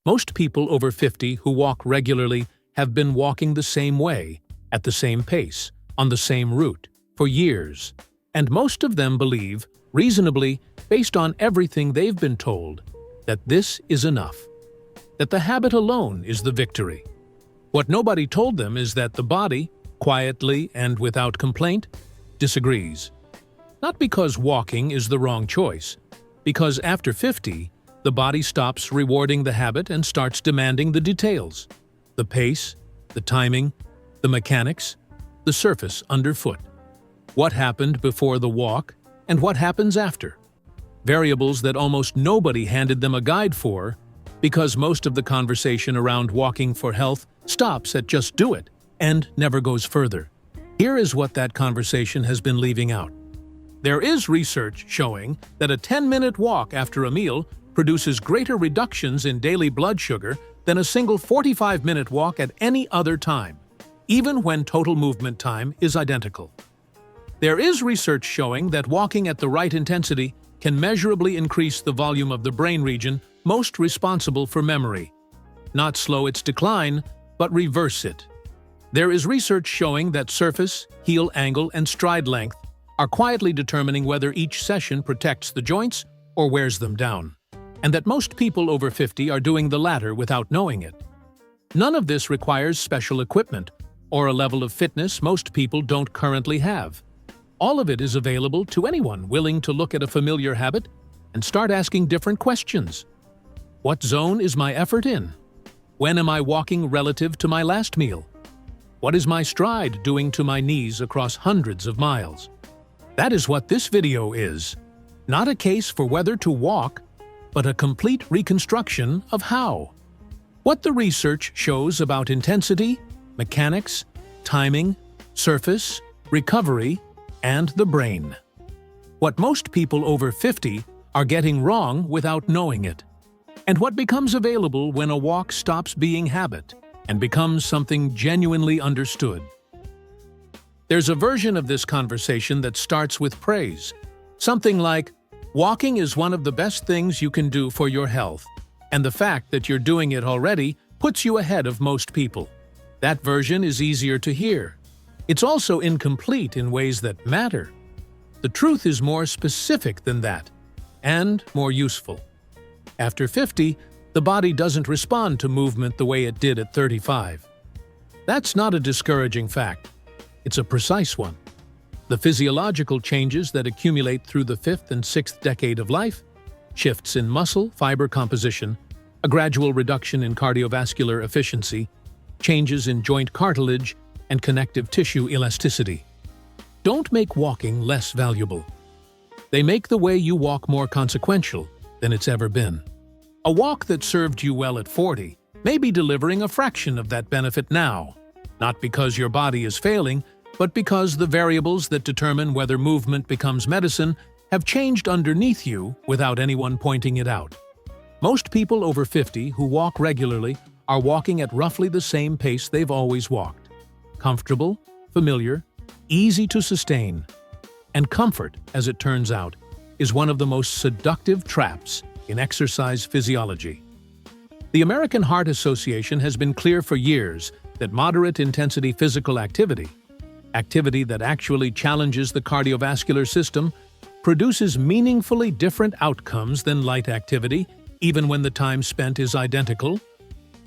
Most people over 50 who walk regularly have been walking the same way, at the same pace, on the same route, for years. And most of them believe, reasonably, based on everything they've been told, that this is enough. That the habit alone is the victory. What nobody told them is that the body, quietly and without complaint, disagrees. Not because walking is the wrong choice, because after 50, the body stops rewarding the habit and starts demanding the details. The pace, the timing, the mechanics, the surface underfoot. What happened before the walk and what happens after. Variables that almost nobody handed them a guide for, because most of the conversation around walking for health stops at just do it and never goes further. Here is what that conversation has been leaving out. There is research showing that a 10-minute walk after a meal produces greater reductions in daily blood sugar than a single 45-minute walk at any other time, even when total movement time is identical. There is research showing that walking at the right intensity can measurably increase the volume of the brain region most responsible for memory. Not slow its decline, but reverse it. There is research showing that surface, heel angle, and stride length are quietly determining whether each session protects the joints or wears them down, and that most people over 50 are doing the latter without knowing it. None of this requires special equipment or a level of fitness most people don't currently have. All of it is available to anyone willing to look at a familiar habit and start asking different questions. What zone is my effort in? When am I walking relative to my last meal? What is my stride doing to my knees across hundreds of miles? That is what this video is. Not a case for whether to walk, but a complete reconstruction of how. What the research shows about intensity, mechanics, timing, surface, recovery, and the brain. What most people over 50 are getting wrong without knowing it. And what becomes available when a walk stops being habit and becomes something genuinely understood. There's a version of this conversation that starts with praise. Something like, walking is one of the best things you can do for your health, and the fact that you're doing it already puts you ahead of most people. That version is easier to hear. It's also incomplete in ways that matter. The truth is more specific than that, and more useful. After 50, the body doesn't respond to movement the way it did at 35. That's not a discouraging fact. It's a precise one. The physiological changes that accumulate through the 5th and 6th decade of life, shifts in muscle fiber composition, a gradual reduction in cardiovascular efficiency, changes in joint cartilage, and connective tissue elasticity, don't make walking less valuable. They make the way you walk more consequential than it's ever been. A walk that served you well at 40 may be delivering a fraction of that benefit now, not because your body is failing, but because the variables that determine whether movement becomes medicine have changed underneath you without anyone pointing it out. Most people over 50 who walk regularly are walking at roughly the same pace they've always walked. Comfortable, familiar, easy to sustain. And comfort, as it turns out, is one of the most seductive traps in exercise physiology. The American Heart Association has been clear for years that moderate-intensity physical activity that actually challenges the cardiovascular system, produces meaningfully different outcomes than light activity, even when the time spent is identical.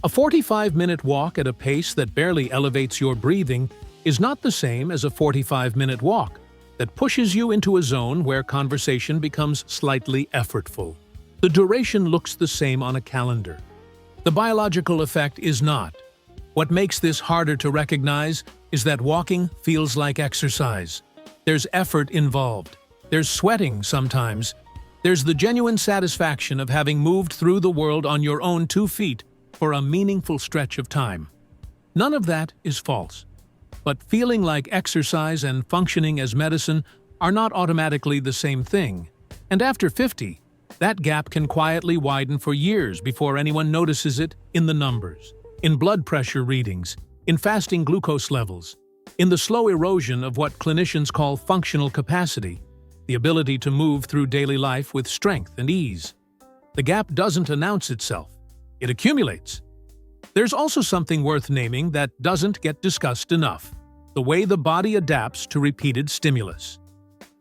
A 45-minute walk at a pace that barely elevates your breathing is not the same as a 45-minute walk that pushes you into a zone where conversation becomes slightly effortful. The duration looks the same on a calendar. The biological effect is not. What makes this harder to recognize is that walking feels like exercise. There's effort involved. There's sweating sometimes. There's the genuine satisfaction of having moved through the world on your own 2 feet for a meaningful stretch of time. None of that is false. But feeling like exercise and functioning as medicine are not automatically the same thing. And after 50, that gap can quietly widen for years before anyone notices it in the numbers, in blood pressure readings, in fasting glucose levels, in the slow erosion of what clinicians call functional capacity, the ability to move through daily life with strength and ease. The gap doesn't announce itself. It accumulates. There's also something worth naming that doesn't get discussed enough: the way the body adapts to repeated stimulus.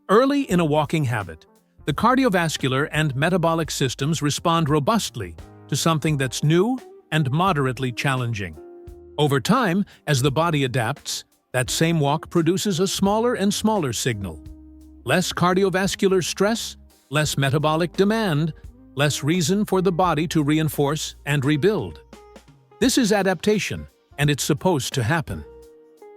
Early in a walking habit, the cardiovascular and metabolic systems respond robustly to something that's new and moderately challenging. Over time, as the body adapts, that same walk produces a smaller and smaller signal. Less cardiovascular stress, less metabolic demand, less reason for the body to reinforce and rebuild. This is adaptation, and it's supposed to happen.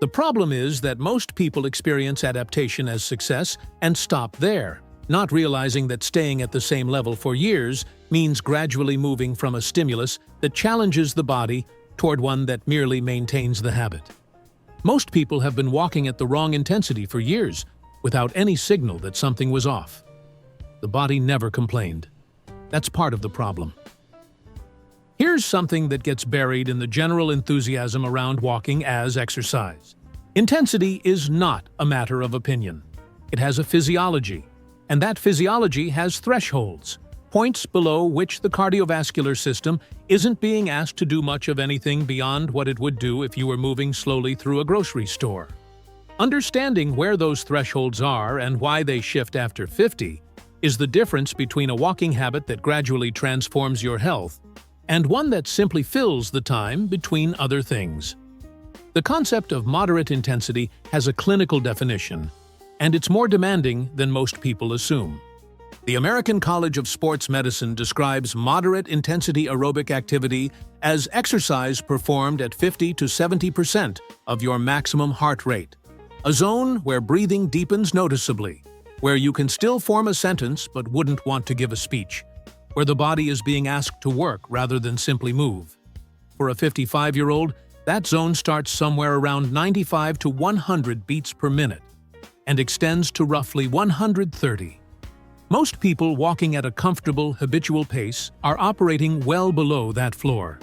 The problem is that most people experience adaptation as success and stop there, not realizing that staying at the same level for years means gradually moving from a stimulus that challenges the body toward one that merely maintains the habit. Most people have been walking at the wrong intensity for years without any signal that something was off. The body never complained. That's part of the problem. Here's something that gets buried in the general enthusiasm around walking as exercise. Intensity is not a matter of opinion. It has a physiology, and that physiology has thresholds, points below which the cardiovascular system isn't being asked to do much of anything beyond what it would do if you were moving slowly through a grocery store. Understanding where those thresholds are and why they shift after 50 is the difference between a walking habit that gradually transforms your health and one that simply fills the time between other things. The concept of moderate intensity has a clinical definition, and it's more demanding than most people assume. The American College of Sports Medicine describes moderate intensity aerobic activity as exercise performed at 50 to 70% of your maximum heart rate, a zone where breathing deepens noticeably, where you can still form a sentence but wouldn't want to give a speech, where the body is being asked to work rather than simply move. For a 55-year-old, that zone starts somewhere around 95 to 100 beats per minute and extends to roughly 130. Most people walking at a comfortable, habitual pace are operating well below that floor.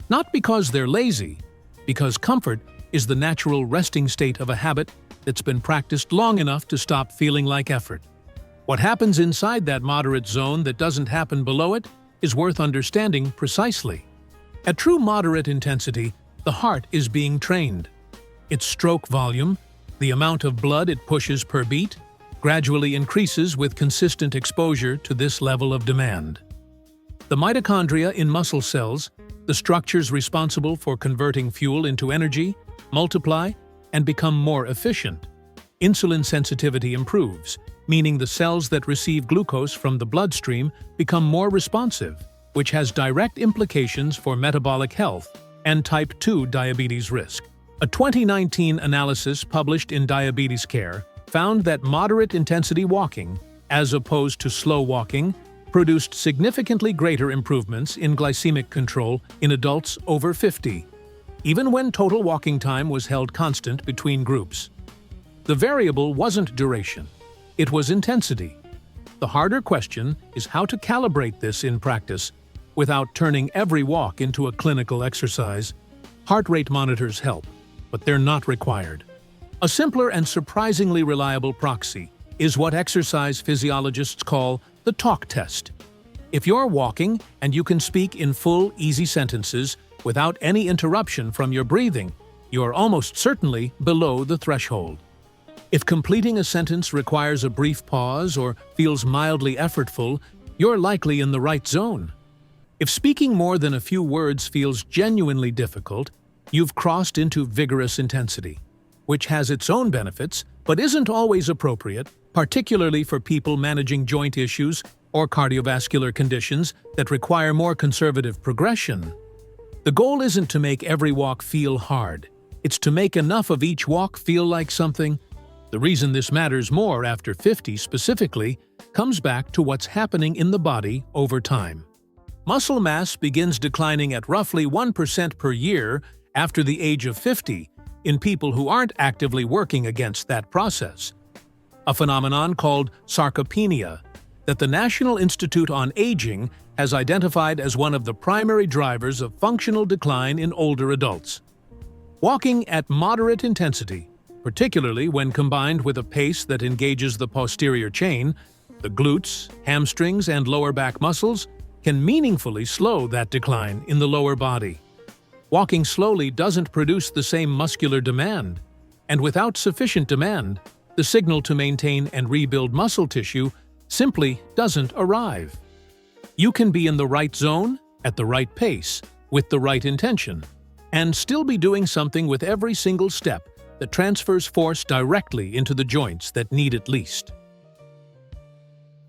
Not because they're lazy, because comfort is the natural resting state of a habit that's been practiced long enough to stop feeling like effort. What happens inside that moderate zone that doesn't happen below it is worth understanding precisely. At true moderate intensity, the heart is being trained. Its stroke volume, the amount of blood it pushes per beat, gradually increases with consistent exposure to this level of demand. The mitochondria in muscle cells, the structures responsible for converting fuel into energy, multiply and become more efficient. Insulin sensitivity improves, meaning the cells that receive glucose from the bloodstream become more responsive, which has direct implications for metabolic health and type 2 diabetes risk. A 2019 analysis published in Diabetes Care found that moderate intensity walking, as opposed to slow walking, produced significantly greater improvements in glycemic control in adults over 50, even when total walking time was held constant between groups. The variable wasn't duration, it was intensity. The harder question is how to calibrate this in practice without turning every walk into a clinical exercise. Heart rate monitors help, but they're not required. A simpler and surprisingly reliable proxy is what exercise physiologists call the talk test. If you're walking and you can speak in full, easy sentences without any interruption from your breathing, you're almost certainly below the threshold. If completing a sentence requires a brief pause or feels mildly effortful, you're likely in the right zone. If speaking more than a few words feels genuinely difficult, you've crossed into vigorous intensity, which has its own benefits but isn't always appropriate, particularly for people managing joint issues or cardiovascular conditions that require more conservative progression. The goal isn't to make every walk feel hard. It's to make enough of each walk feel like something. The reason this matters more after 50 specifically comes back to what's happening in the body over time. Muscle mass begins declining at roughly 1% per year after the age of 50 in people who aren't actively working against that process, a phenomenon called sarcopenia that the National Institute on Aging has identified as one of the primary drivers of functional decline in older adults. Walking at moderate intensity, particularly when combined with a pace that engages the posterior chain, the glutes, hamstrings, and lower back muscles, can meaningfully slow that decline in the lower body. Walking slowly doesn't produce the same muscular demand, and without sufficient demand, the signal to maintain and rebuild muscle tissue simply doesn't arrive. You can be in the right zone, at the right pace, with the right intention, and still be doing something with every single step that transfers force directly into the joints that need it least.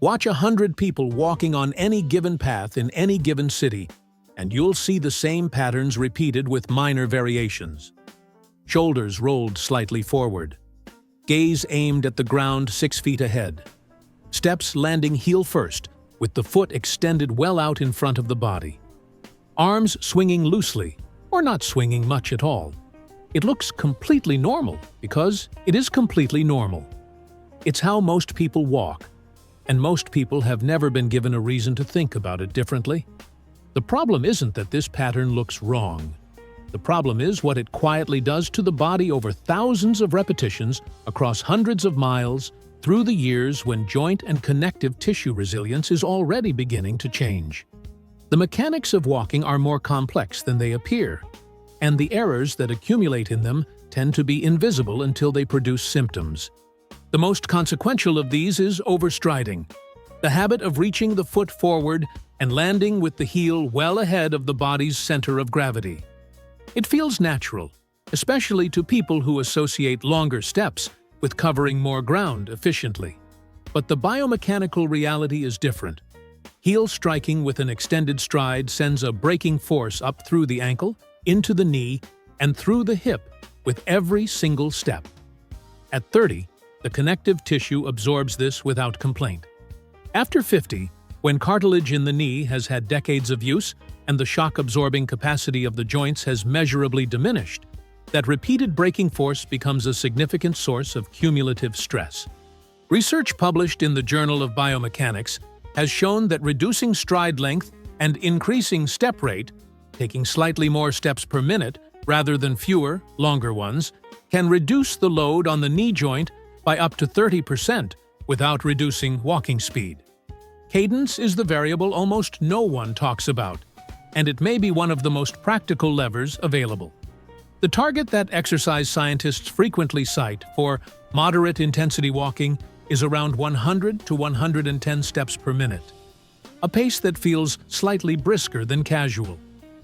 Watch 100 people walking on any given path in any given city, and you'll see the same patterns repeated with minor variations. Shoulders rolled slightly forward. Gaze aimed at the ground 6 feet ahead. Steps landing heel first, with the foot extended well out in front of the body. Arms swinging loosely, or not swinging much at all. It looks completely normal because it is completely normal. It's how most people walk, and most people have never been given a reason to think about it differently. The problem isn't that this pattern looks wrong. The problem is what it quietly does to the body over thousands of repetitions across hundreds of miles through the years when joint and connective tissue resilience is already beginning to change. The mechanics of walking are more complex than they appear, and the errors that accumulate in them tend to be invisible until they produce symptoms. The most consequential of these is overstriding, the habit of reaching the foot forward and landing with the heel well ahead of the body's center of gravity. It feels natural, especially to people who associate longer steps with covering more ground efficiently. But the biomechanical reality is different. Heel striking with an extended stride sends a braking force up through the ankle, into the knee, and through the hip with every single step. At 30, the connective tissue absorbs this without complaint. After 50, when cartilage in the knee has had decades of use and the shock-absorbing capacity of the joints has measurably diminished, that repeated braking force becomes a significant source of cumulative stress. Research published in the Journal of Biomechanics has shown that reducing stride length and increasing step rate, taking slightly more steps per minute rather than fewer, longer ones, can reduce the load on the knee joint by up to 30% without reducing walking speed. Cadence is the variable almost no one talks about, and it may be one of the most practical levers available. The target that exercise scientists frequently cite for moderate intensity walking is around 100 to 110 steps per minute, a pace that feels slightly brisker than casual,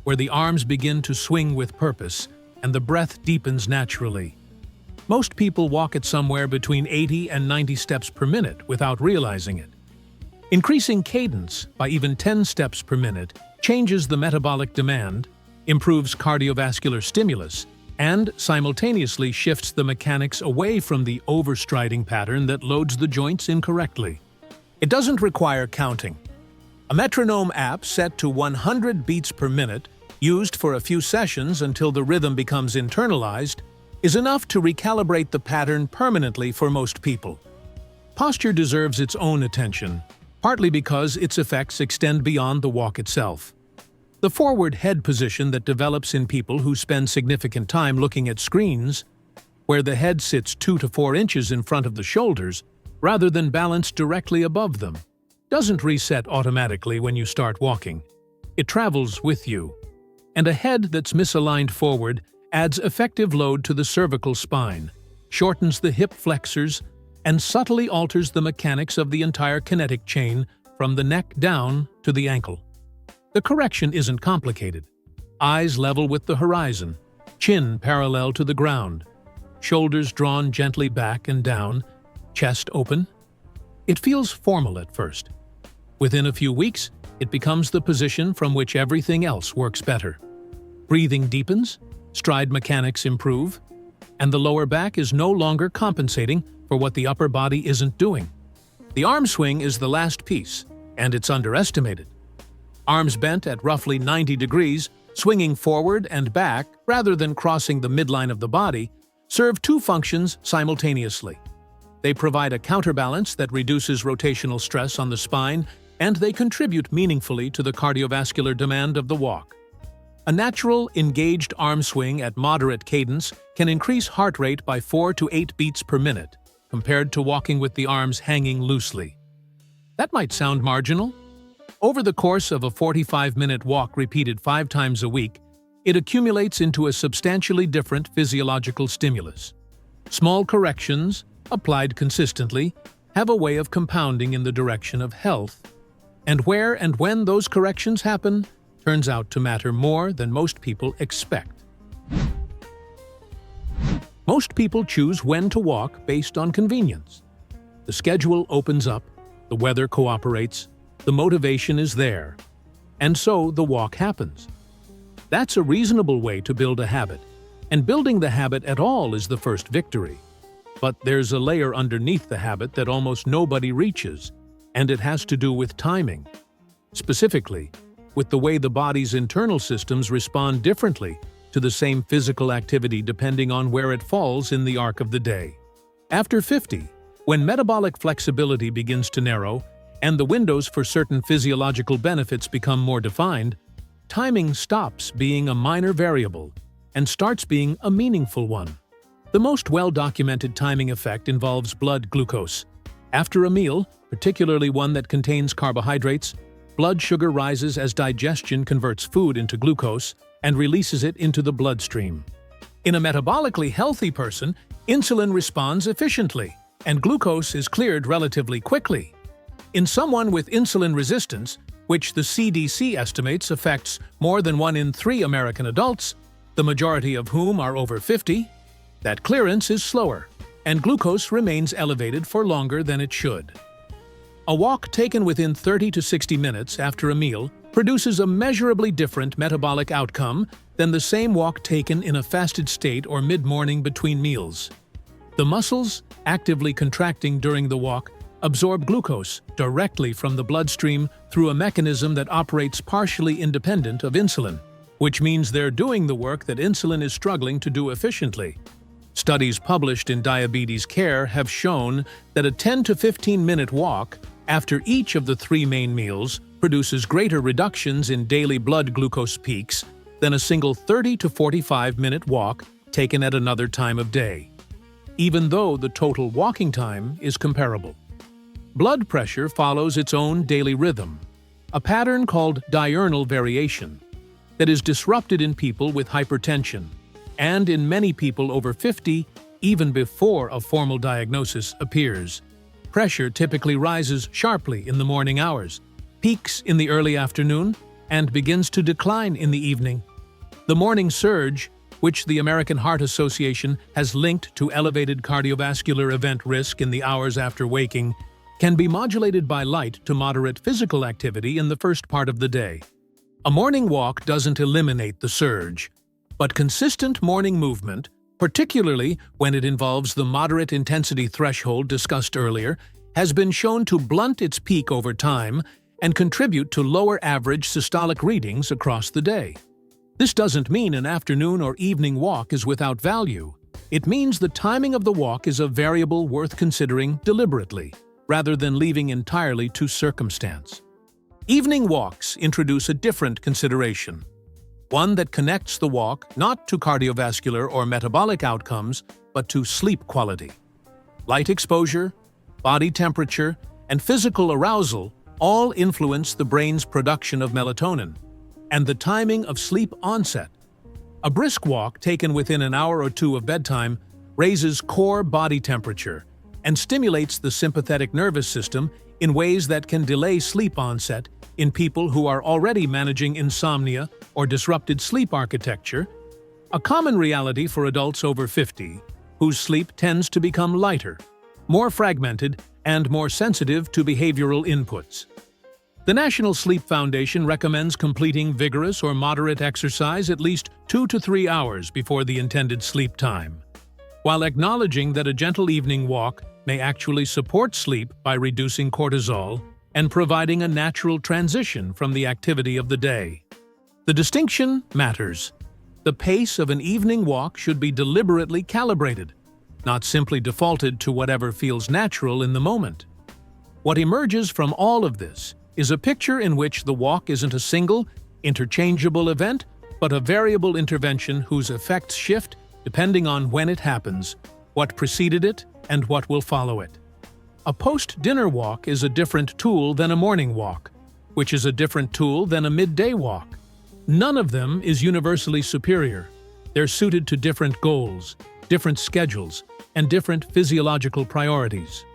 where the arms begin to swing with purpose and the breath deepens naturally. Most people walk at somewhere between 80 and 90 steps per minute without realizing it. Increasing cadence by even 10 steps per minute changes the metabolic demand, improves cardiovascular stimulus, and simultaneously shifts the mechanics away from the overstriding pattern that loads the joints incorrectly. It doesn't require counting. A metronome app set to 100 beats per minute, used for a few sessions until the rhythm becomes internalized, is enough to recalibrate the pattern permanently for most people. Posture deserves its own attention, partly because its effects extend beyond the walk itself. The forward head position that develops in people who spend significant time looking at screens, where the head sits 2 to 4 inches in front of the shoulders rather than balanced directly above them, doesn't reset automatically when you start walking. It travels with you. And a head that's misaligned forward adds effective load to the cervical spine, shortens the hip flexors, and subtly alters the mechanics of the entire kinetic chain from the neck down to the ankle. The correction isn't complicated. Eyes level with the horizon, chin parallel to the ground, shoulders drawn gently back and down, chest open. It feels formal at first. Within a few weeks, it becomes the position from which everything else works better. Breathing deepens, stride mechanics improve, and the lower back is no longer compensating for what the upper body isn't doing. The arm swing is the last piece, and it's underestimated. Arms bent at roughly 90 degrees, swinging forward and back rather than crossing the midline of the body, serve two functions simultaneously. They provide a counterbalance that reduces rotational stress on the spine, and they contribute meaningfully to the cardiovascular demand of the walk. A natural, engaged arm swing at moderate cadence can increase heart rate by 4 to 8 beats per minute, compared to walking with the arms hanging loosely. That might sound marginal, Over the course of a 45-minute walk repeated 5 times a week, it accumulates into a substantially different physiological stimulus. Small corrections, applied consistently, have a way of compounding in the direction of health. And where and when those corrections happen turns out to matter more than most people expect. Most people choose when to walk based on convenience. The schedule opens up, the weather cooperates, the motivation is there, and so the walk happens. That's a reasonable way to build a habit, and building the habit at all is the first victory. But there's a layer underneath the habit that almost nobody reaches, and it has to do with timing. Specifically, with the way the body's internal systems respond differently to the same physical activity depending on where it falls in the arc of the day. After 50, when metabolic flexibility begins to narrow and the windows for certain physiological benefits become more defined, timing stops being a minor variable and starts being a meaningful one. The most well-documented timing effect involves blood glucose. After a meal, particularly one that contains carbohydrates, blood sugar rises as digestion converts food into glucose and releases it into the bloodstream. In a metabolically healthy person, insulin responds efficiently, and glucose is cleared relatively quickly. In someone with insulin resistance, which the CDC estimates affects more than 1 in 3 American adults, the majority of whom are over 50, that clearance is slower, and glucose remains elevated for longer than it should. A walk taken within 30 to 60 minutes after a meal produces a measurably different metabolic outcome than the same walk taken in a fasted state or mid-morning between meals. The muscles, actively contracting during the walk, absorb glucose directly from the bloodstream through a mechanism that operates partially independent of insulin, which means they're doing the work that insulin is struggling to do efficiently. Studies published in Diabetes Care have shown that a 10 to 15-minute walk after each of the 3 main meals produces greater reductions in daily blood glucose peaks than a single 30 to 45-minute walk taken at another time of day, even though the total walking time is comparable. Blood pressure follows its own daily rhythm, a pattern called diurnal variation, that is disrupted in people with hypertension, and in many people over 50, even before a formal diagnosis appears. Pressure typically rises sharply in the morning hours, peaks in the early afternoon, and begins to decline in the evening. The morning surge, which the American Heart Association has linked to elevated cardiovascular event risk in the hours after waking, can be modulated by light to moderate physical activity in the first part of the day. A morning walk doesn't eliminate the surge, but consistent morning movement, particularly when it involves the moderate intensity threshold discussed earlier, has been shown to blunt its peak over time and contribute to lower average systolic readings across the day. This doesn't mean an afternoon or evening walk is without value. It means the timing of the walk is a variable worth considering deliberately, rather than leaving entirely to circumstance. Evening walks introduce a different consideration, one that connects the walk not to cardiovascular or metabolic outcomes, but to sleep quality. Light exposure, body temperature, and physical arousal all influence the brain's production of melatonin and the timing of sleep onset. A brisk walk taken within an hour or 2 of bedtime raises core body temperature and stimulates the sympathetic nervous system in ways that can delay sleep onset in people who are already managing insomnia or disrupted sleep architecture, a common reality for adults over 50, whose sleep tends to become lighter, more fragmented, and more sensitive to behavioral inputs. The National Sleep Foundation recommends completing vigorous or moderate exercise at least 2 to 3 hours before the intended sleep time, while acknowledging that a gentle evening walk may actually support sleep by reducing cortisol and providing a natural transition from the activity of the day. The distinction matters. The pace of an evening walk should be deliberately calibrated, not simply defaulted to whatever feels natural in the moment. What emerges from all of this is a picture in which the walk isn't a single, interchangeable event, but a variable intervention whose effects shift depending on when it happens, what preceded it, and what will follow it. A post-dinner walk is a different tool than a morning walk. which is a different tool than a midday walk. None of them is universally superior. They're suited to different goals, different schedules, and different physiological priorities.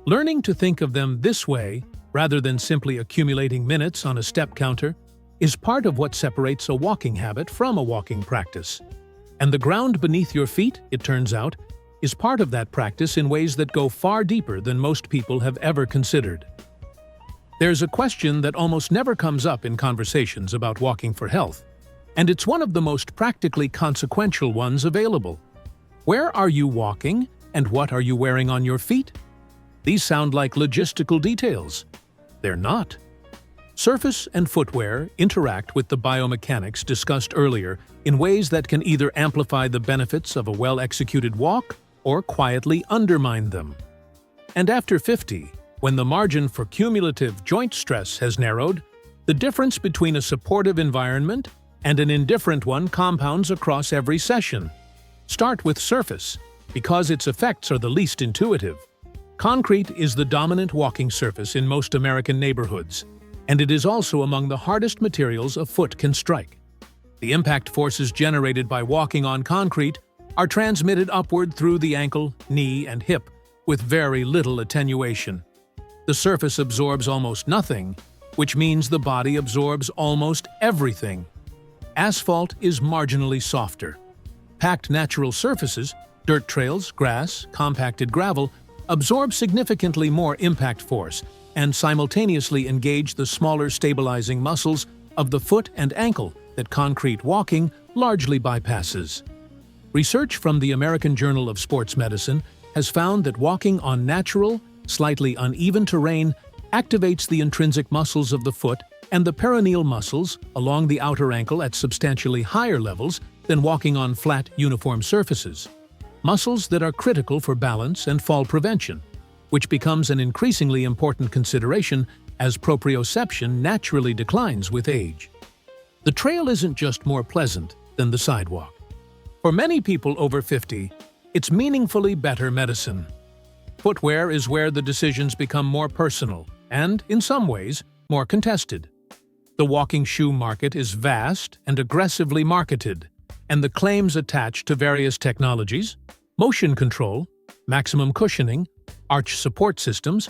Learning to think of them this way, rather than simply accumulating minutes on a step counter, is part of what separates a walking habit from a walking practice. And the ground beneath your feet, it turns out, is part of that practice in ways that go far deeper than most people have ever considered. There's a question that almost never comes up in conversations about walking for health, and it's one of the most practically consequential ones available. Where are you walking, and what are you wearing on your feet? These sound like logistical details. They're not. Surface and footwear interact with the biomechanics discussed earlier in ways that can either amplify the benefits of a well-executed walk or quietly undermine them. And after 50, when the margin for cumulative joint stress has narrowed, the difference between a supportive environment and an indifferent one compounds across every session. Start with surface, because its effects are the least intuitive. Concrete is the dominant walking surface in most American neighborhoods, and it is also among the hardest materials a foot can strike. The impact forces generated by walking on concrete are transmitted upward through the ankle, knee, and hip, with very little attenuation. The surface absorbs almost nothing, which means the body absorbs almost everything. Asphalt is marginally softer. Packed natural surfaces, dirt trails, grass, compacted gravel, absorb significantly more impact force and simultaneously engage the smaller stabilizing muscles of the foot and ankle that concrete walking largely bypasses. Research from the American Journal of Sports Medicine has found that walking on natural, slightly uneven terrain activates the intrinsic muscles of the foot and the peroneal muscles along the outer ankle at substantially higher levels than walking on flat, uniform surfaces. Muscles that are critical for balance and fall prevention, which becomes an increasingly important consideration as proprioception naturally declines with age. The trail isn't just more pleasant than the sidewalk. For many people over 50, it's meaningfully better medicine. Footwear is where the decisions become more personal and, in some ways, more contested. The walking shoe market is vast and aggressively marketed, and the claims attached to various technologies, motion control, maximum cushioning, arch support systems,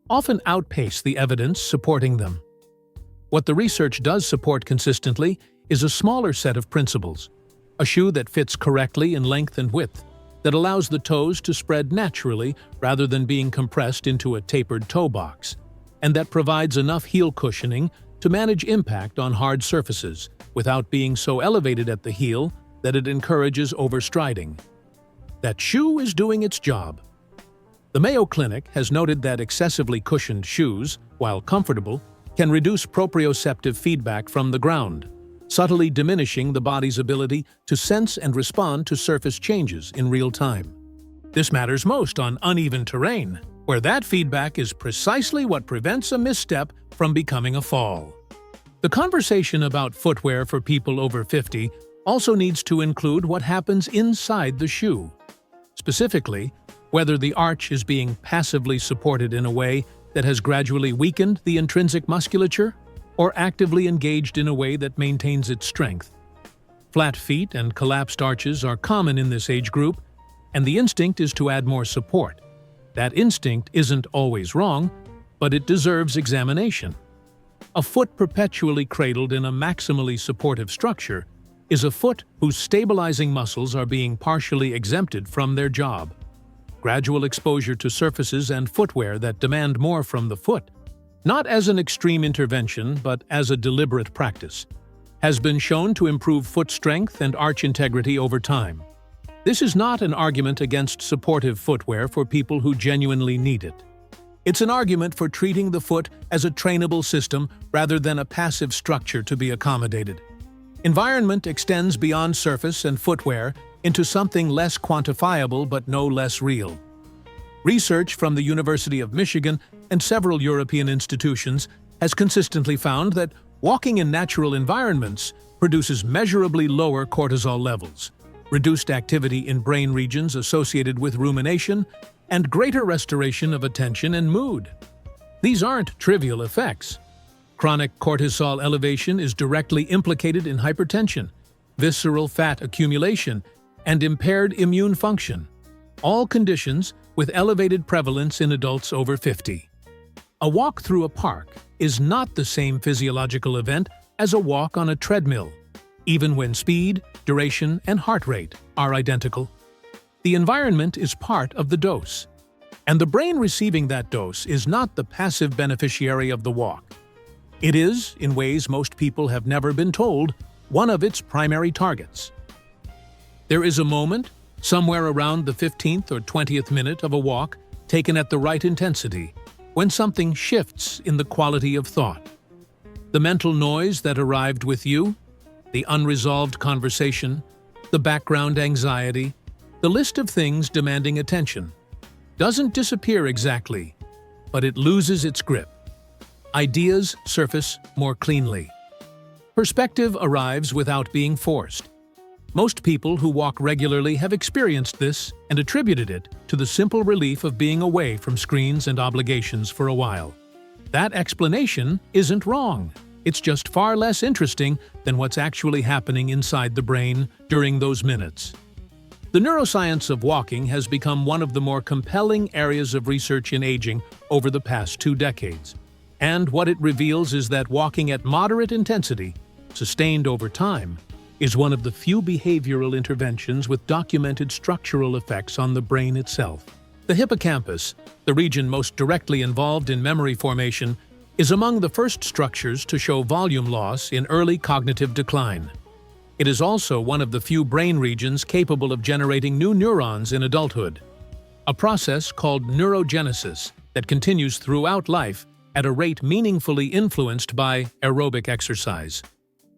often outpace the evidence supporting them. What the research does support consistently is a smaller set of principles, a shoe that fits correctly in length and width, that allows the toes to spread naturally rather than being compressed into a tapered toe box, and that provides enough heel cushioning to manage impact on hard surfaces without being so elevated at the heel that it encourages overstriding. That shoe is doing its job. The Mayo Clinic has noted that excessively cushioned shoes, while comfortable, can reduce proprioceptive feedback from the ground, subtly diminishing the body's ability to sense and respond to surface changes in real time. This matters most on uneven terrain, where that feedback is precisely what prevents a misstep from becoming a fall. The conversation about footwear for people over 50 also needs to include what happens inside the shoe. Specifically, whether the arch is being passively supported in a way that has gradually weakened the intrinsic musculature or actively engaged in a way that maintains its strength. Flat feet and collapsed arches are common in this age group, and the instinct is to add more support. That instinct isn't always wrong, but it deserves examination. A foot perpetually cradled in a maximally supportive structure is a foot whose stabilizing muscles are being partially exempted from their job. Gradual exposure to surfaces and footwear that demand more from the foot, not as an extreme intervention but as a deliberate practice, has been shown to improve foot strength and arch integrity over time. This is not an argument against supportive footwear for people who genuinely need it. It's an argument for treating the foot as a trainable system rather than a passive structure to be accommodated. Environment extends beyond surface and footwear into something less quantifiable but no less real. Research from the University of Michigan and several European institutions has consistently found that walking in natural environments produces measurably lower cortisol levels, reduced activity in brain regions associated with rumination, and greater restoration of attention and mood. These aren't trivial effects. Chronic cortisol elevation is directly implicated in hypertension, visceral fat accumulation, and impaired immune function, all conditions with elevated prevalence in adults over 50. A walk through a park is not the same physiological event as a walk on a treadmill, even when speed, duration, and heart rate are identical. The environment is part of the dose, and the brain receiving that dose is not the passive beneficiary of the walk. It is, in ways most people have never been told, one of its primary targets. There is a moment, somewhere around the 15th or 20th minute of a walk, taken at the right intensity, when something shifts in the quality of thought. The mental noise that arrived with you, the unresolved conversation, the background anxiety, the list of things demanding attention, doesn't disappear exactly, but it loses its grip. Ideas surface more cleanly. Perspective arrives without being forced. Most people who walk regularly have experienced this and attributed it to the simple relief of being away from screens and obligations for a while. That explanation isn't wrong. It's just far less interesting than what's actually happening inside the brain during those minutes. The neuroscience of walking has become one of the more compelling areas of research in aging over the past 2 decades. And what it reveals is that walking at moderate intensity, sustained over time, is one of the few behavioral interventions with documented structural effects on the brain itself. The hippocampus, the region most directly involved in memory formation, is among the first structures to show volume loss in early cognitive decline. It is also one of the few brain regions capable of generating new neurons in adulthood, a process called neurogenesis that continues throughout life at a rate meaningfully influenced by aerobic exercise.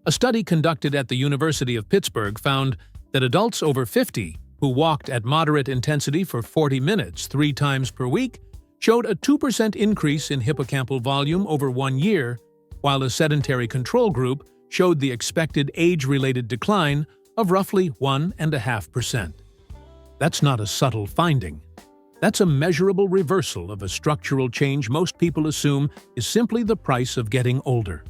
A study conducted at the University of Pittsburgh found that adults over 50 who walked at moderate intensity for 40 minutes 3 times per week showed a 2% increase in hippocampal volume over 1 year, while a sedentary control group showed the expected age-related decline of roughly 1.5%. That's not a subtle finding. That's a measurable reversal of a structural change most people assume is simply the price of getting older.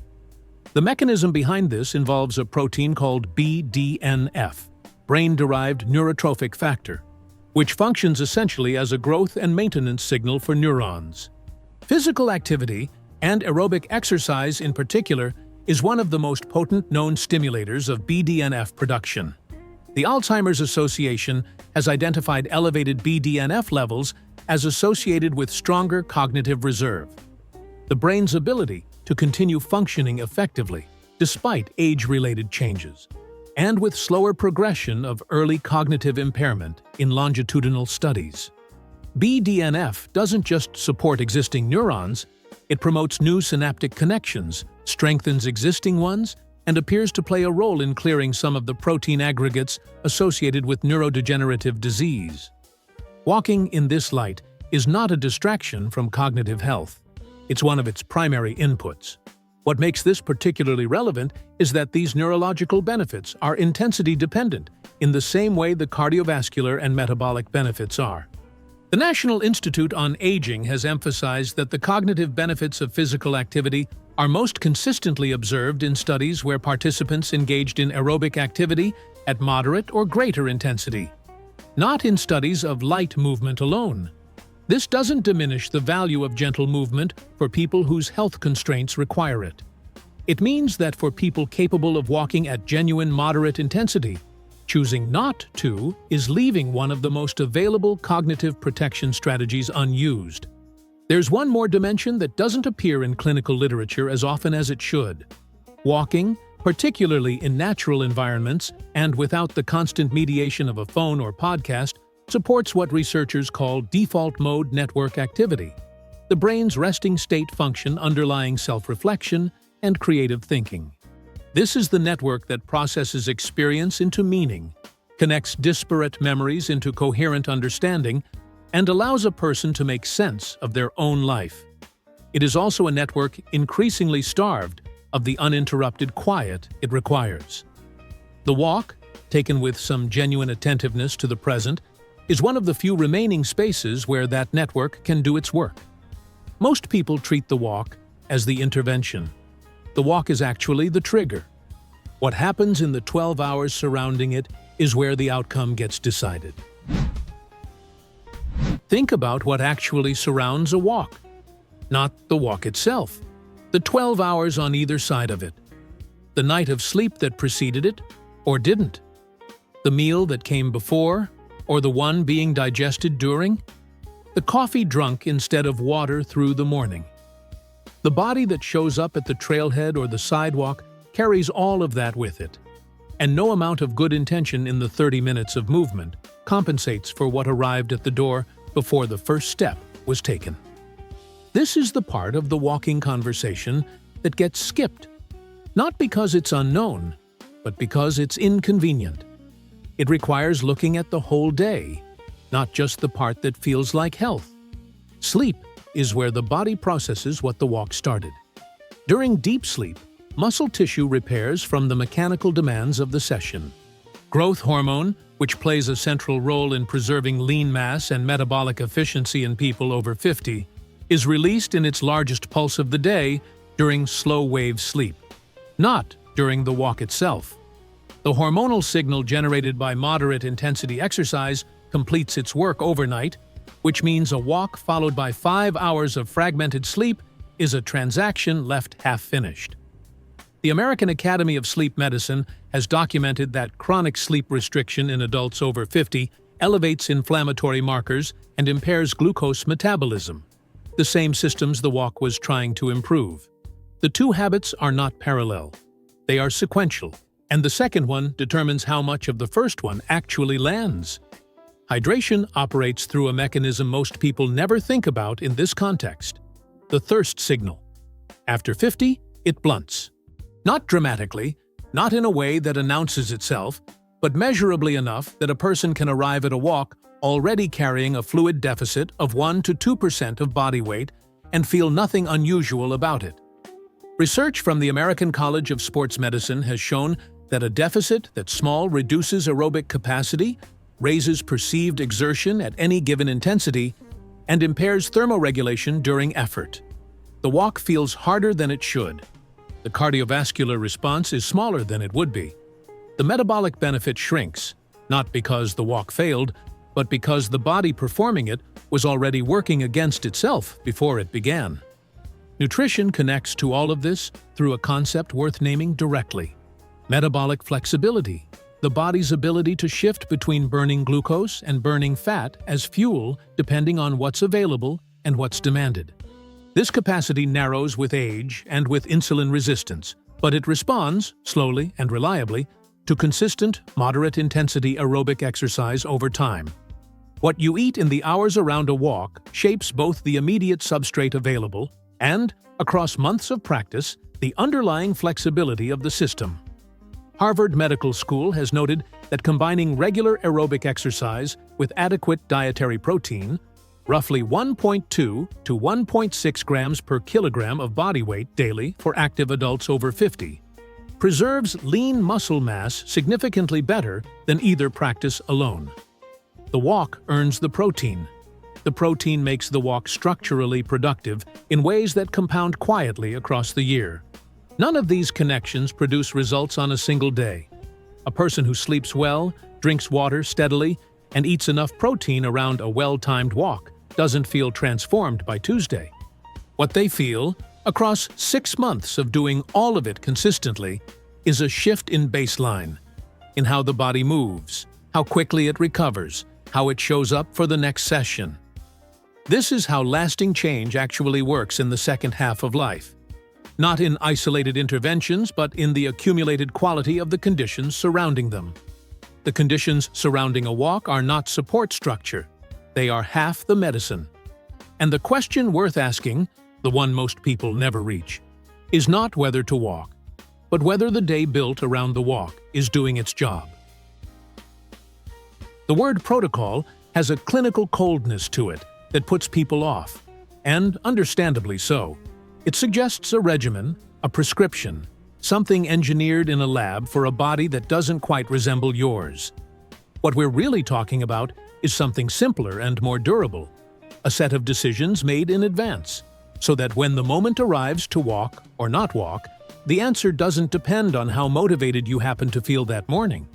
The mechanism behind this involves a protein called BDNF, brain-derived neurotrophic factor, which functions essentially as a growth and maintenance signal for neurons. Physical activity, and aerobic exercise in particular, is one of the most potent known stimulators of BDNF production. The Alzheimer's Association has identified elevated BDNF levels as associated with stronger cognitive reserve, the brain's ability to continue functioning effectively despite age-related changes, and with slower progression of early cognitive impairment in longitudinal studies. BDNF doesn't just support existing neurons, it promotes new synaptic connections, strengthens existing ones, and appears to play a role in clearing some of the protein aggregates associated with neurodegenerative disease. Walking in this light is not a distraction from cognitive health. It's one of its primary inputs. What makes this particularly relevant is that these neurological benefits are intensity-dependent in the same way the cardiovascular and metabolic benefits are. The National Institute on Aging has emphasized that the cognitive benefits of physical activity are most consistently observed in studies where participants engaged in aerobic activity at moderate or greater intensity, not in studies of light movement alone. This doesn't diminish the value of gentle movement for people whose health constraints require it. It means that for people capable of walking at genuine moderate intensity, choosing not to is leaving one of the most available cognitive protection strategies unused. There's one more dimension that doesn't appear in clinical literature as often as it should. Walking, particularly in natural environments and without the constant mediation of a phone or podcast, supports what researchers call default mode network activity, the brain's resting state function underlying self-reflection and creative thinking. This is the network that processes experience into meaning, connects disparate memories into coherent understanding, and allows a person to make sense of their own life. It is also a network increasingly starved of the uninterrupted quiet it requires. The walk, taken with some genuine attentiveness to the present, is one of the few remaining spaces where that network can do its work. Most people treat the walk as the intervention, The walk is actually the trigger. What happens in the 12 hours surrounding it is where the outcome gets decided. Think about what actually surrounds a walk. Not the walk itself, the 12 hours on either side of it. The night of sleep that preceded it, or didn't. The meal that came before, or the one being digested during. The coffee drunk instead of water through the morning. The body that shows up at the trailhead or the sidewalk carries all of that with it. And no amount of good intention in the 30 minutes of movement compensates for what arrived at the door before the first step was taken. This is the part of the walking conversation that gets skipped. Not because it's unknown, but because it's inconvenient. It requires looking at the whole day, not just the part that feels like health. Sleep is where the body processes what the walk started. During deep sleep, muscle tissue repairs from the mechanical demands of the session. Growth hormone, which plays a central role in preserving lean mass and metabolic efficiency in people over 50, is released in its largest pulse of the day during slow-wave sleep, not during the walk itself. The hormonal signal generated by moderate-intensity exercise completes its work overnight, which means a walk followed by 5 hours of fragmented sleep is a transaction left half-finished. The American Academy of Sleep Medicine has documented that chronic sleep restriction in adults over 50 elevates inflammatory markers and impairs glucose metabolism, the same systems the walk was trying to improve. The two habits are not parallel. They are sequential, and the second one determines how much of the first one actually lands. Hydration operates through a mechanism most people never think about in this context: the thirst signal. After 50, it blunts. Not dramatically, not in a way that announces itself, but measurably enough that a person can arrive at a walk already carrying a fluid deficit of 1 to 2% of body weight and feel nothing unusual about it. Research from the American College of Sports Medicine has shown that a deficit that's small reduces aerobic capacity, raises perceived exertion at any given intensity, and impairs thermoregulation during effort. The walk feels harder than it should. The cardiovascular response is smaller than it would be. The metabolic benefit shrinks, not because the walk failed, but because the body performing it was already working against itself before it began. Nutrition connects to all of this through a concept worth naming directly: metabolic flexibility, the body's ability to shift between burning glucose and burning fat as fuel depending on what's available and what's demanded. This capacity narrows with age and with insulin resistance, but it responds, slowly and reliably, to consistent, moderate-intensity aerobic exercise over time. What you eat in the hours around a walk shapes both the immediate substrate available and, across months of practice, the underlying flexibility of the system. Harvard Medical School has noted that combining regular aerobic exercise with adequate dietary protein, roughly 1.2 to 1.6 grams per kilogram of body weight daily for active adults over 50, preserves lean muscle mass significantly better than either practice alone. The walk earns the protein. The protein makes the walk structurally productive in ways that compound quietly across the year. None of these connections produce results on a single day. A person who sleeps well, drinks water steadily, and eats enough protein around a well-timed walk doesn't feel transformed by Tuesday. What they feel, across 6 months of doing all of it consistently, is a shift in baseline, in how the body moves, how quickly it recovers, how it shows up for the next session. This is how lasting change actually works in the second half of life. Not in isolated interventions, but in the accumulated quality of the conditions surrounding them. The conditions surrounding a walk are not support structure. They are half the medicine. And the question worth asking, the one most people never reach, is not whether to walk, but whether the day built around the walk is doing its job. The word protocol has a clinical coldness to it that puts people off, and understandably so. It suggests a regimen, a prescription, something engineered in a lab for a body that doesn't quite resemble yours. What we're really talking about is something simpler and more durable, a set of decisions made in advance, so that when the moment arrives to walk or not walk, the answer doesn't depend on how motivated you happen to feel that morning.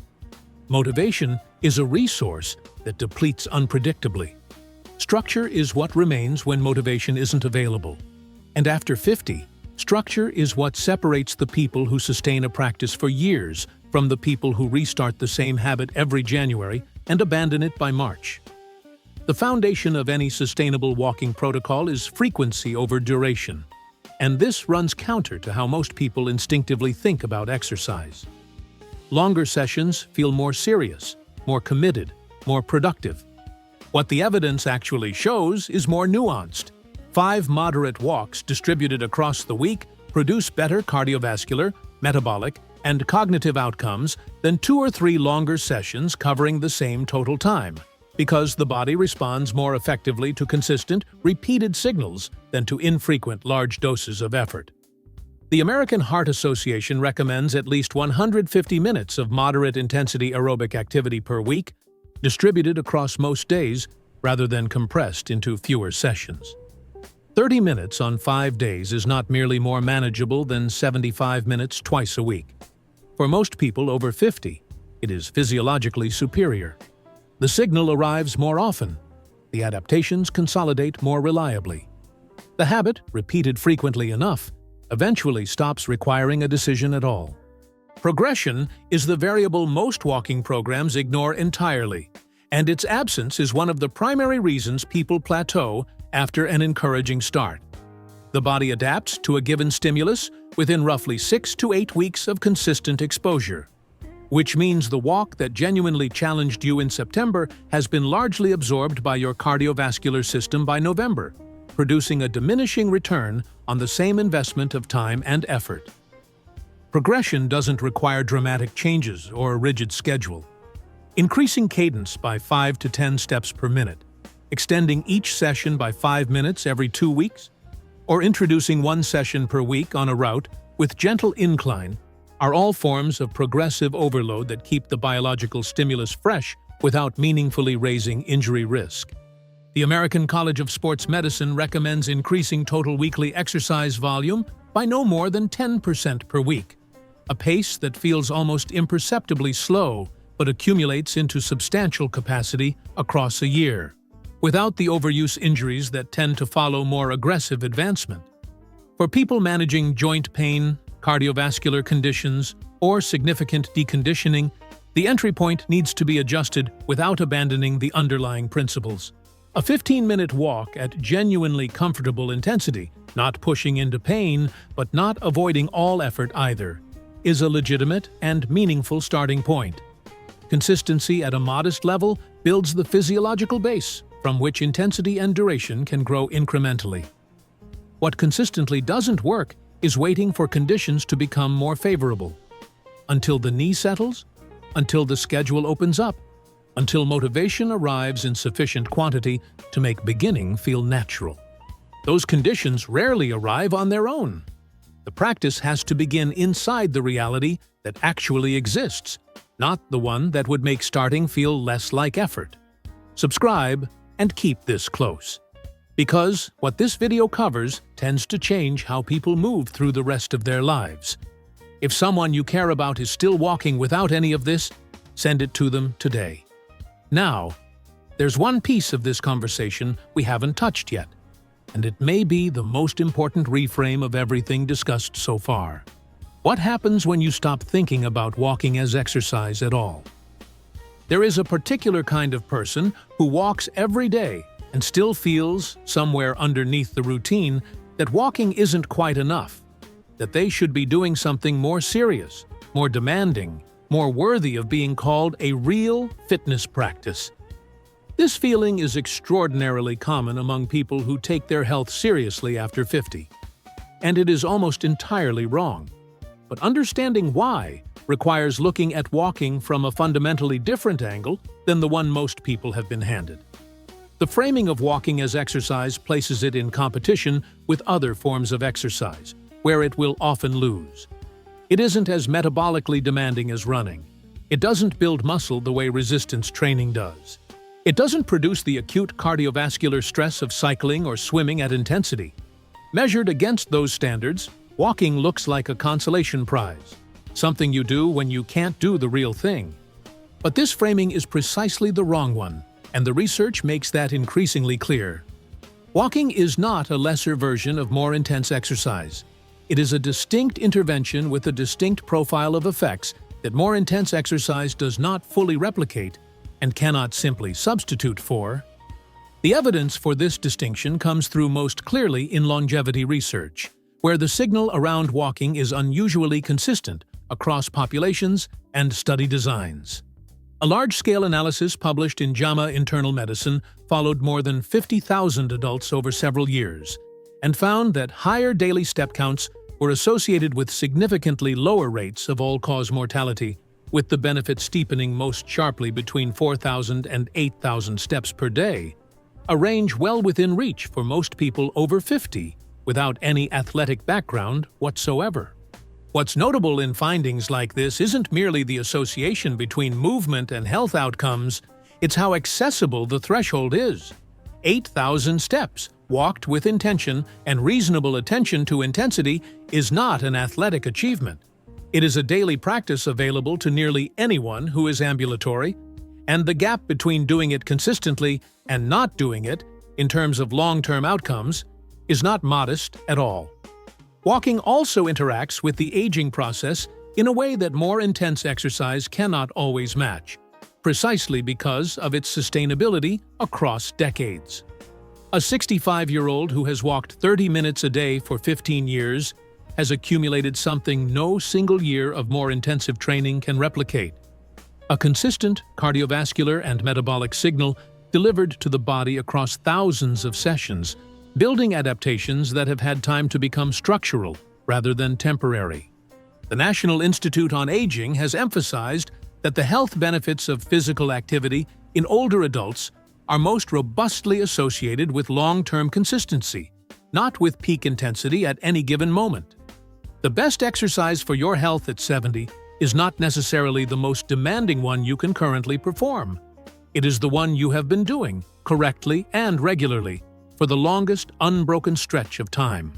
Motivation is a resource that depletes unpredictably. Structure is what remains when motivation isn't available. And after 50, structure is what separates the people who sustain a practice for years from the people who restart the same habit every January and abandon it by March. The foundation of any sustainable walking protocol is frequency over duration, and this runs counter to how most people instinctively think about exercise. Longer sessions feel more serious, more committed, more productive. What the evidence actually shows is more nuanced. 5 moderate walks distributed across the week produce better cardiovascular, metabolic, and cognitive outcomes than 2 or 3 longer sessions covering the same total time, because the body responds more effectively to consistent, repeated signals than to infrequent large doses of effort. The American Heart Association recommends at least 150 minutes of moderate-intensity aerobic activity per week, distributed across most days rather than compressed into fewer sessions. 30 minutes on 5 days is not merely more manageable than 75 minutes twice a week. For most people over 50, it is physiologically superior. The signal arrives more often. The adaptations consolidate more reliably. The habit, repeated frequently enough, eventually stops requiring a decision at all. Progression is the variable most walking programs ignore entirely, and its absence is one of the primary reasons people plateau after an encouraging start. The body adapts to a given stimulus within roughly 6 to 8 weeks of consistent exposure, which means the walk that genuinely challenged you in September has been largely absorbed by your cardiovascular system by November, producing a diminishing return on the same investment of time and effort. Progression doesn't require dramatic changes or a rigid schedule. Increasing cadence by 5 to 10 steps per minute, extending each session by 5 minutes every 2 weeks, or introducing 1 session per week on a route with gentle incline are all forms of progressive overload that keep the biological stimulus fresh without meaningfully raising injury risk. The American College of Sports Medicine recommends increasing total weekly exercise volume by no more than 10% per week, a pace that feels almost imperceptibly slow but accumulates into substantial capacity across a year, without the overuse injuries that tend to follow more aggressive advancement. For people managing joint pain, cardiovascular conditions, or significant deconditioning, the entry point needs to be adjusted without abandoning the underlying principles. A 15-minute walk at genuinely comfortable intensity, not pushing into pain but not avoiding all effort either, is a legitimate and meaningful starting point. Consistency at a modest level builds the physiological base from which intensity and duration can grow incrementally. What consistently doesn't work is waiting for conditions to become more favorable. Until the knee settles, until the schedule opens up, until motivation arrives in sufficient quantity to make beginning feel natural. Those conditions rarely arrive on their own. The practice has to begin inside the reality that actually exists, not the one that would make starting feel less like effort. Subscribe and keep this close, because what this video covers tends to change how people move through the rest of their lives. If someone you care about is still walking without any of this, send it to them today. Now, there's one piece of this conversation we haven't touched yet, and it may be the most important reframe of everything discussed so far. What happens when you stop thinking about walking as exercise at all? There is a particular kind of person who walks every day and still feels, somewhere underneath the routine, that walking isn't quite enough, that they should be doing something more serious, more demanding, more worthy of being called a real fitness practice. This feeling is extraordinarily common among people who take their health seriously after 50, and it is almost entirely wrong. But understanding why requires looking at walking from a fundamentally different angle than the one most people have been handed. The framing of walking as exercise places it in competition with other forms of exercise, where it will often lose. It isn't as metabolically demanding as running. It doesn't build muscle the way resistance training does. It doesn't produce the acute cardiovascular stress of cycling or swimming at intensity. Measured against those standards, walking looks like a consolation prize, something you do when you can't do the real thing. But this framing is precisely the wrong one, and the research makes that increasingly clear. Walking is not a lesser version of more intense exercise. It is a distinct intervention with a distinct profile of effects that more intense exercise does not fully replicate and cannot simply substitute for. The evidence for this distinction comes through most clearly in longevity research, where the signal around walking is unusually consistent across populations and study designs. A large-scale analysis published in JAMA Internal Medicine followed more than 50,000 adults over several years and found that higher daily step counts were associated with significantly lower rates of all-cause mortality, with the benefit steepening most sharply between 4,000 and 8,000 steps per day, a range well within reach for most people over 50 without any athletic background whatsoever. What's notable in findings like this isn't merely the association between movement and health outcomes, it's how accessible the threshold is. 8,000 steps, walked with intention and reasonable attention to intensity, is not an athletic achievement. It is a daily practice available to nearly anyone who is ambulatory, and the gap between doing it consistently and not doing it, in terms of long-term outcomes, is not modest at all. Walking also interacts with the aging process in a way that more intense exercise cannot always match, precisely because of its sustainability across decades. A 65-year-old who has walked 30 minutes a day for 15 years has accumulated something no single year of more intensive training can replicate: a consistent cardiovascular and metabolic signal delivered to the body across thousands of sessions, building adaptations that have had time to become structural rather than temporary. The National Institute on Aging has emphasized that the health benefits of physical activity in older adults are most robustly associated with long-term consistency, not with peak intensity at any given moment. The best exercise for your health at 70 is not necessarily the most demanding one you can currently perform. It is the one you have been doing, correctly and regularly, for the longest unbroken stretch of time.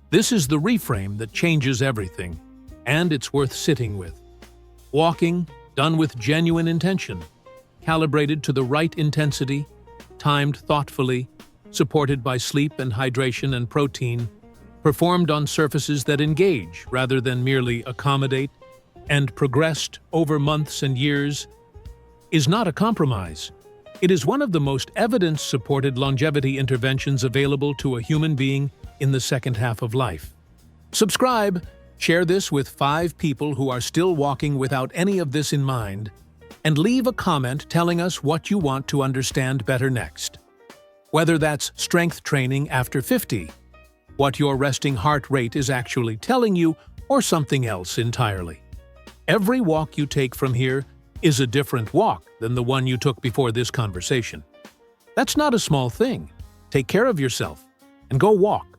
This is the reframe that changes everything, and it's worth sitting with. Walking, done with genuine intention, calibrated to the right intensity, timed thoughtfully, supported by sleep and hydration and protein, performed on surfaces that engage rather than merely accommodate, and progressed over months and years, is not a compromise. It is one of the most evidence-supported longevity interventions available to a human being in the second half of life. Subscribe, share this with 5 people who are still walking without any of this in mind, and leave a comment telling us what you want to understand better next. Whether that's strength training after 50, what your resting heart rate is actually telling you, or something else entirely. Every walk you take from here is a different walk than the one you took before this conversation. That's not a small thing. Take care of yourself and go walk.